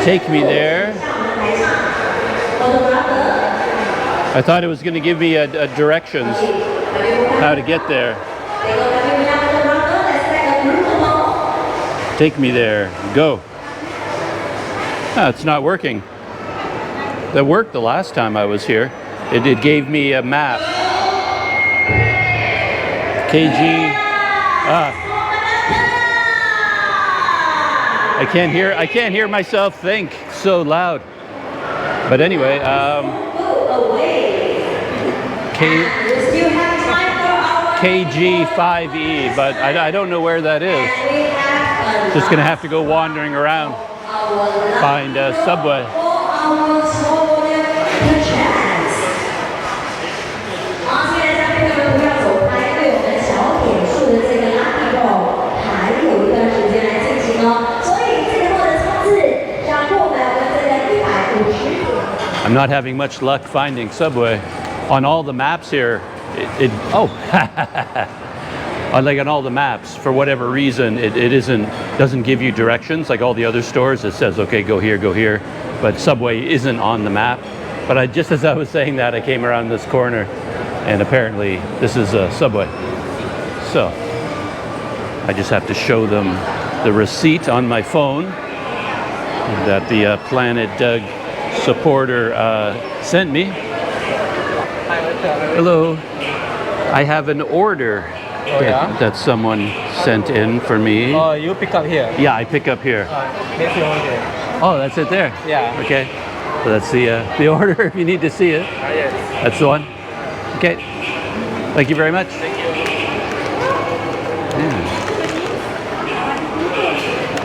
Take me there. I thought it was going to give me directions how to get there. Take me there. Go. Ah, it's not working. That worked the last time I was here. It gave me a map. KG. I can't hear myself think. It's so loud. But anyway, KG5E, but I don't know where that is. Just gonna have to go wandering around, find a subway. I'm not having much luck finding subway. On all the maps here, like on all the maps, for whatever reason, it doesn't give you directions like all the other stores. It says, okay, go here, but Subway isn't on the map. But just as I was saying that, I came around this corner, and apparently this is a Subway. So I just have to show them the receipt on my phone that the Planet Doug supporter sent me. Hello. I have an order that someone sent in for me. Oh, you pick up here? Yeah, I pick up here. Oh, that's it there? Yeah. Okay. So that's the order if you need to see it. Yes. That's the one? Okay. Thank you very much. Thank you. Yeah.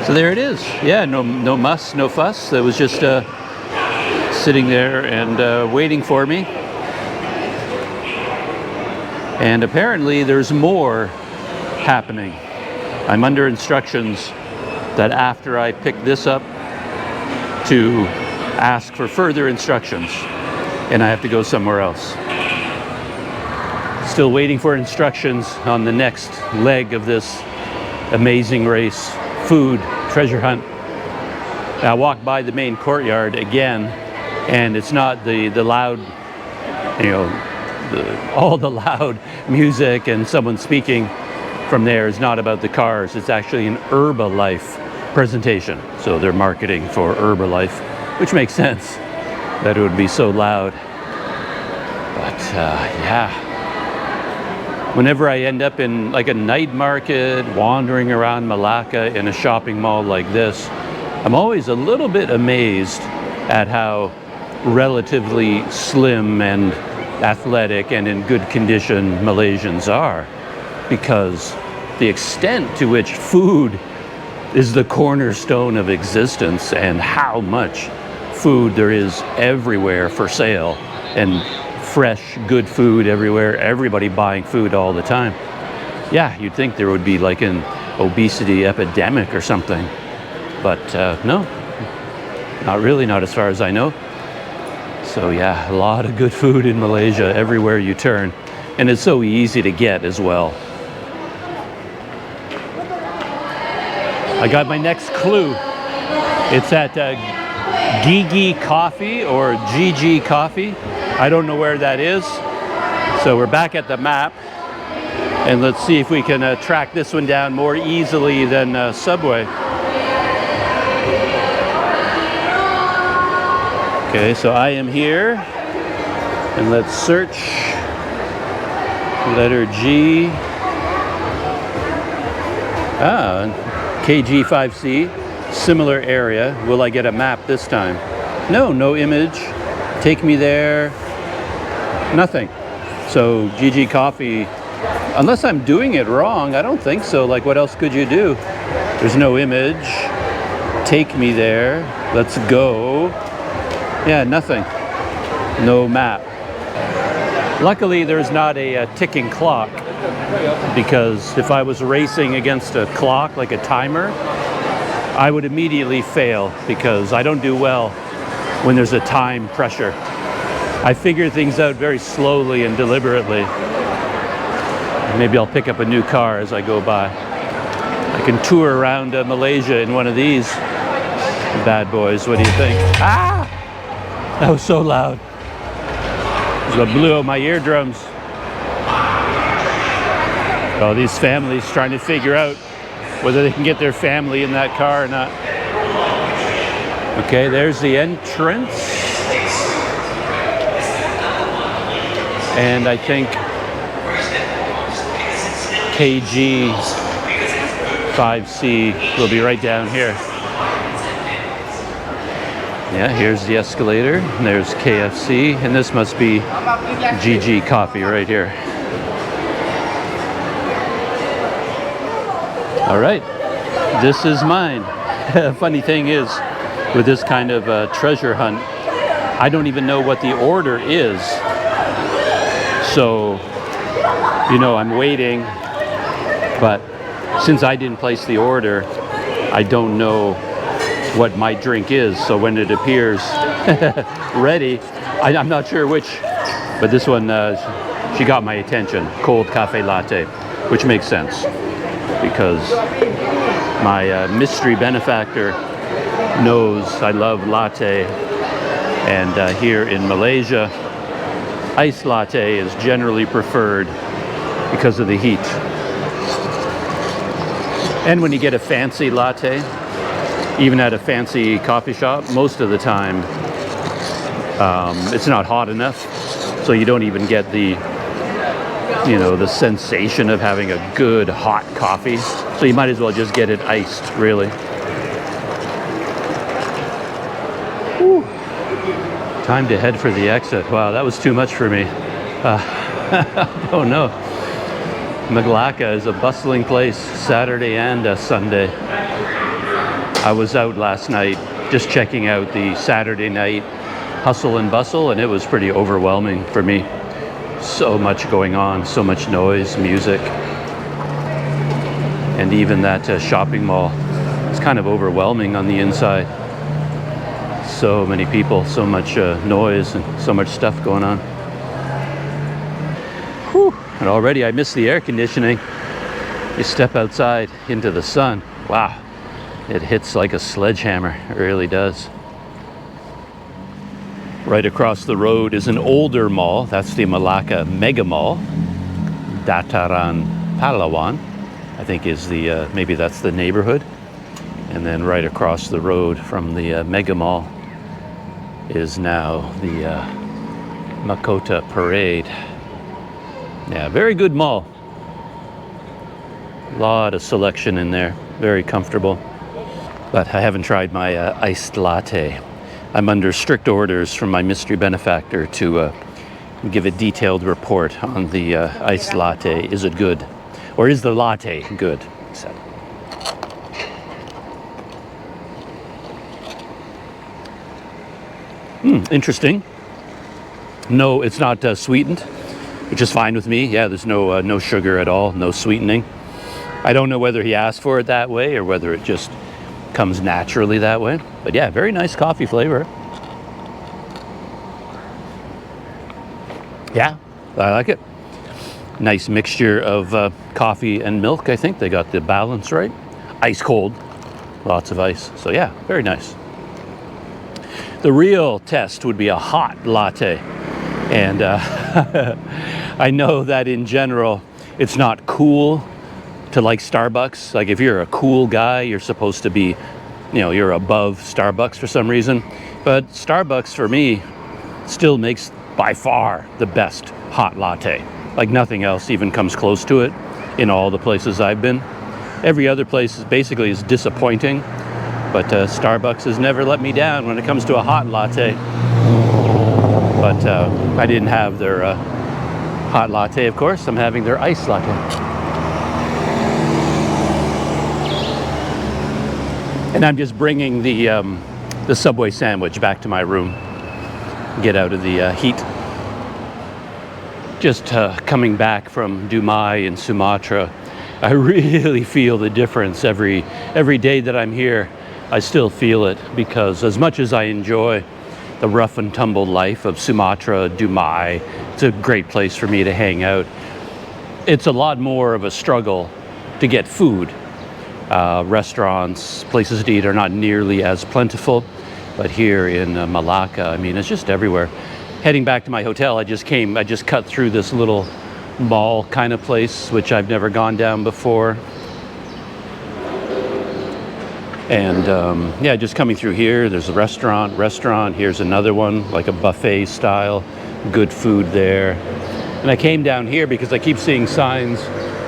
So there it is. Yeah, no muss, no fuss. It was just sitting there and waiting for me. And apparently there's more happening. I'm under instructions that after I pick this up to ask for further instructions, and I have to go somewhere else. Still waiting for instructions on the next leg of this amazing race, food treasure hunt. I walked by the main courtyard again, and it's not the loud, all the loud music and someone speaking from there is not about the cars. It's actually an Herbalife presentation. So they're marketing for Herbalife, which makes sense that it would be so loud. But yeah, whenever I end up in like a night market, wandering around Melaka in a shopping mall like this, I'm always a little bit amazed at how relatively slim and athletic and in good condition Malaysians are, because the extent to which food is the cornerstone of existence and how much food there is everywhere for sale, and fresh, good food everywhere, everybody buying food all the time. Yeah, you'd think there would be like an obesity epidemic or something, but no, not really, not as far as I know. So yeah, a lot of good food in Malaysia everywhere you turn, and it's so easy to get as well. I got my next clue. It's at Gigi Coffee or GG Coffee. I don't know where that is. So we're back at the map, and let's see if we can track this one down more easily than Subway. Okay, so I am here, and let's search letter G. KG5C, similar area. Will I get a map this time? No image. Take me there. Nothing. So GG Coffee, unless I'm doing it wrong, I don't think so. Like, what else could you do? There's no image. Take me there. Let's go. Yeah, nothing. No map. Luckily, there's not a ticking clock, because if I was racing against a clock, like a timer, I would immediately fail, because I don't do well when there's a time pressure. I figure things out very slowly and deliberately. Maybe I'll pick up a new car as I go by. I can tour around Malaysia in one of these bad boys. What do you think? Ah! That was so loud. It blew out my eardrums. Oh, these families trying to figure out whether they can get their family in that car or not. Okay, there's the entrance. And I think KG 5C will be right down here. Yeah, here's the escalator. And there's KFC. And this must be GG Coffee right here. All right, this is mine. Funny thing is, with this kind of treasure hunt, I don't even know what the order is. So, you know, I'm waiting, but since I didn't place the order, I don't know what my drink is. So when it appears ready, I'm not sure which, but this one, she got my attention. Cold cafe latte, which makes sense because my mystery benefactor knows I love latte, and here in Malaysia, iced latte is generally preferred because of the heat. And when you get a fancy latte, even at a fancy coffee shop, most of the time it's not hot enough, so you don't even get the, you know, the sensation of having a good hot coffee. So you might as well just get it iced, really. Whew. Time to head for the exit. Wow, that was too much for me. Oh no. Melaka is a bustling place, Saturday and Sunday. I was out last night just checking out the Saturday night hustle and bustle, and it was pretty overwhelming for me. So much going on, so much noise, music, and even that shopping mall. It's kind of overwhelming on the inside. So many people, so much noise, and so much stuff going on. Whew. And already I miss the air conditioning. You step outside into the sun. Wow, it hits like a sledgehammer. It really does. Right across the road is an older mall. That's the Melaka Mega Mall. Dataran Palawan, I think is the, maybe that's the neighborhood. And then right across the road from the Mega Mall is now the Makota Parade. Yeah, very good mall. A lot of selection in there, very comfortable. But I haven't tried my iced latte. I'm under strict orders from my mystery benefactor to give a detailed report on the iced latte. Is it good? Or is the latte good? He said. Interesting. No, it's not sweetened, which is fine with me. Yeah, there's no sugar at all, no sweetening. I don't know whether he asked for it that way or whether it just comes naturally that way. But yeah, very nice coffee flavor. Yeah, I like it. Nice mixture of coffee and milk, I think. They got the balance right. Ice cold, lots of ice. So yeah, very nice. The real test would be a hot latte. And I know that in general, it's not cool to like Starbucks. Like if you're a cool guy, you're supposed to be, you know, you're above Starbucks for some reason. But Starbucks for me still makes by far the best hot latte. Like nothing else even comes close to it in all the places I've been. Every other place basically is disappointing, but Starbucks has never let me down when it comes to a hot latte. But I didn't have their hot latte, of course. I'm having their iced latte. And I'm just bringing the Subway sandwich back to my room. Get out of the heat. Just coming back from Dumai in Sumatra, I really feel the difference every day that I'm here. I still feel it because as much as I enjoy the rough and tumble life of Sumatra, Dumai, it's a great place for me to hang out. It's a lot more of a struggle to get food. Restaurants, places to eat are not nearly as plentiful, but here in Melaka, I mean, it's just everywhere. Heading back to my hotel, I just cut through this little mall kind of place, which I've never gone down before. And yeah, just coming through here, there's a restaurant. Here's another one, like a buffet style, good food there. And I came down here because I keep seeing signs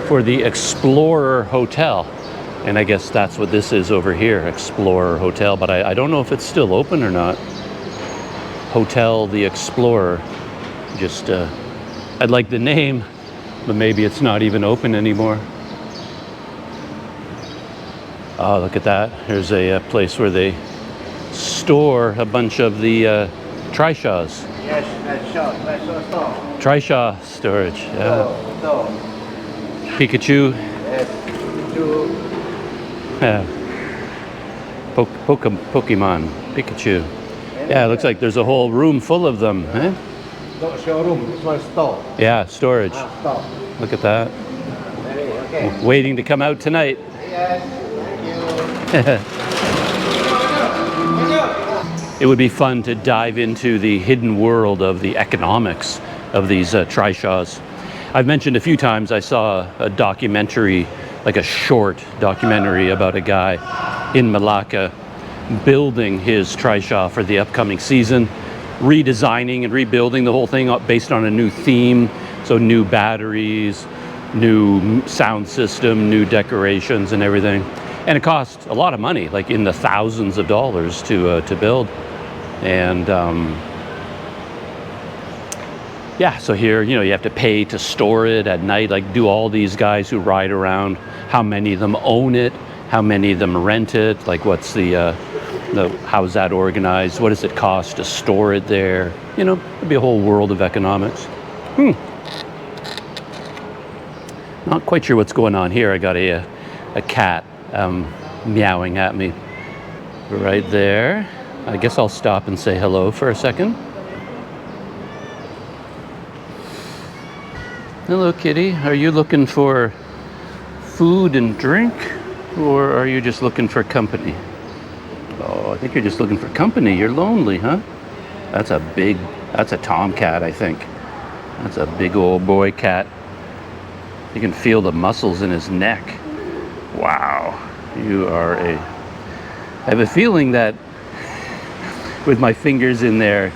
for the Explorer Hotel. And I guess that's what this is over here, Explorer Hotel. But I don't know if it's still open or not. Hotel the Explorer. Just, I'd like the name, but maybe it's not even open anymore. Oh, look at that. There's a place where they store a bunch of the trishaws. Yes, that's store. Trishaw storage. Yeah. So, Pikachu. yes, Yeah. Pokemon. Pikachu. Yeah, it looks like there's a whole room full of them. Eh? not showroom, this one store. Yeah, storage. Store. Look at that. Okay. Waiting to come out tonight. Yes, thank you. It would be fun to dive into the hidden world of the economics of these trishaws. I've mentioned a few times I saw a documentary, like a short documentary about a guy in Melaka building his trishaw for the upcoming season, redesigning and rebuilding the whole thing up based on a new theme. So new batteries, new sound system, new decorations and everything. And it cost a lot of money, like in the thousands of dollars to build. And yeah, so here, you know, you have to pay to store it at night. Like, do all these guys who ride around, how many of them own it? How many of them rent it? Like, what's the how's that organized? What does it cost to store it there? You know, it'd be a whole world of economics. Not quite sure what's going on here. I got a cat meowing at me right there. I guess I'll stop and say hello for a second. Hello, kitty. Are you looking for food and drink, or are you just looking for company? Oh, I think you're just looking for company. You're lonely, huh? That's a tomcat, I think. That's a big old boy cat. You can feel the muscles in his neck. Wow. I have a feeling that with my fingers in there,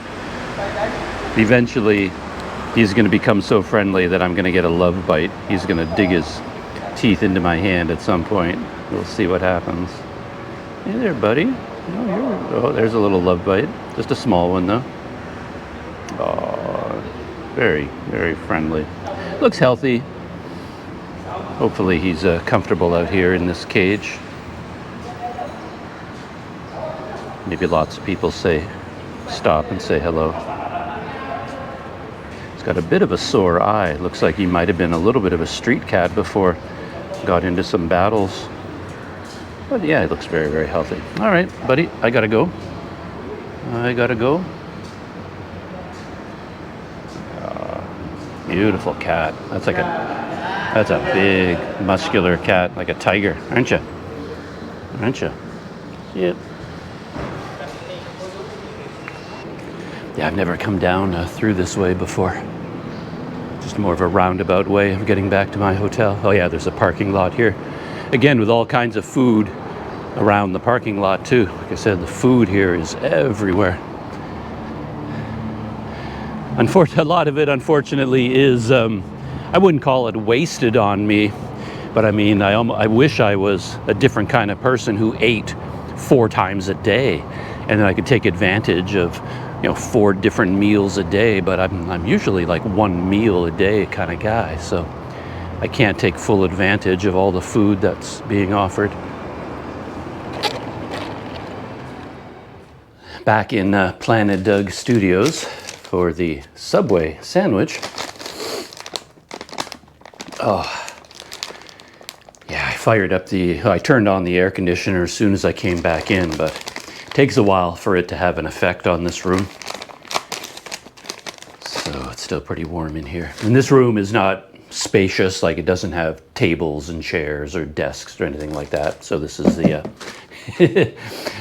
eventually he's going to become so friendly that I'm going to get a love bite. He's going to dig his teeth into my hand at some point. We'll see what happens. Hey there, buddy. Oh, there's a little love bite. Just a small one, though. Oh, very, very friendly. Looks healthy. Hopefully he's comfortable out here in this cage. Maybe lots of people stop and say hello. He's got a bit of a sore eye. Looks like he might have been a little bit of a street cat before got into some battles. But yeah, he looks very, very healthy. All right, buddy, I gotta go. Beautiful cat. That's a big, muscular cat, like a tiger, aren't you? Yep. Yeah, I've never come down through this way before. Just more of a roundabout way of getting back to my hotel. Oh yeah, there's a parking lot here. Again, with all kinds of food around the parking lot too. Like I said, the food here is everywhere. A lot of it, unfortunately, is, I wouldn't call it wasted on me, but I mean, I wish I was a different kind of person who ate 4 times a day, and then I could take advantage of, 4 different meals a day, but I'm usually like 1 meal a day kind of guy, so I can't take full advantage of all the food that's being offered. Back in Planet Doug Studios for the Subway sandwich. Oh, yeah, I turned on the air conditioner as soon as I came back in, but it takes a while for it to have an effect on this room. So it's still pretty warm in here. And this room is not spacious, like it doesn't have tables and chairs or desks or anything like that. So this is the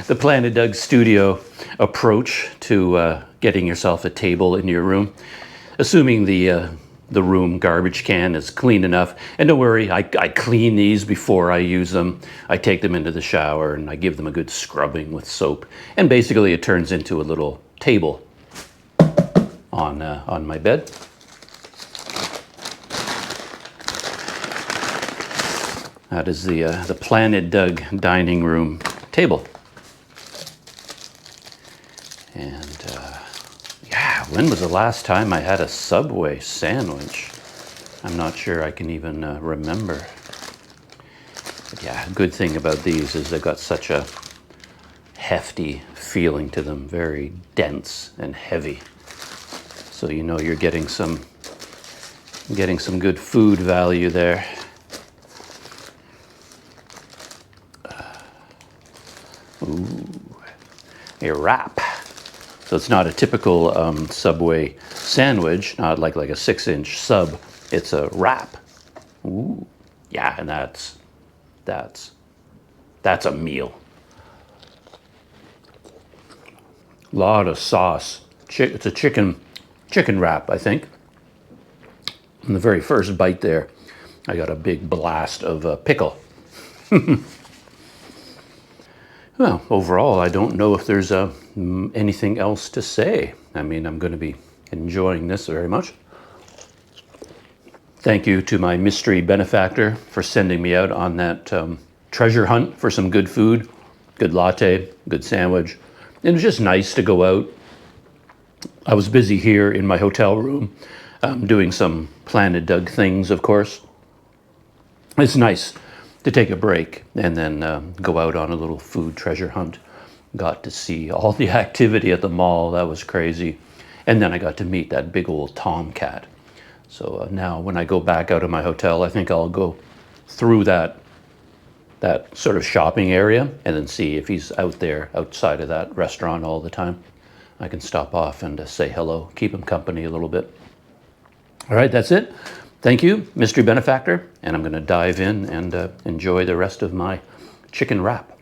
the Planet Doug Studio approach to getting yourself a table in your room, assuming the the room garbage can is clean enough. And don't worry, I clean these before I use them. I take them into the shower and I give them a good scrubbing with soap. And basically it turns into a little table on my bed. That is the Planet Doug dining room table. And yeah, when was the last time I had a Subway sandwich? I'm not sure I can even remember. But yeah, good thing about these is they've got such a hefty feeling to them, very dense and heavy. So you know you're getting some good food value there. Ooh, a wrap. So it's not a typical Subway sandwich, not like a 6-inch sub. It's a wrap. Ooh, yeah, and that's a meal. A lot of sauce. It's a chicken wrap, I think. In the very first bite there, I got a big blast of pickle. Well, overall, I don't know if there's anything else to say. I mean, I'm going to be enjoying this very much. Thank you to my mystery benefactor for sending me out on that treasure hunt for some good food, good latte, good sandwich. And it was just nice to go out. I was busy here in my hotel room doing some Planet Doug things, of course. It's nice to take a break and then go out on a little food treasure hunt. Got to see all the activity at the mall. That was crazy. And then I got to meet that big old tomcat. So now when I go back out of my hotel, I think I'll go through that sort of shopping area and then see if he's out there outside of that restaurant all the time. I can stop off and say hello, keep him company a little bit. All right, that's it. Thank you, mystery benefactor, and I'm going to dive in and enjoy the rest of my chicken wrap.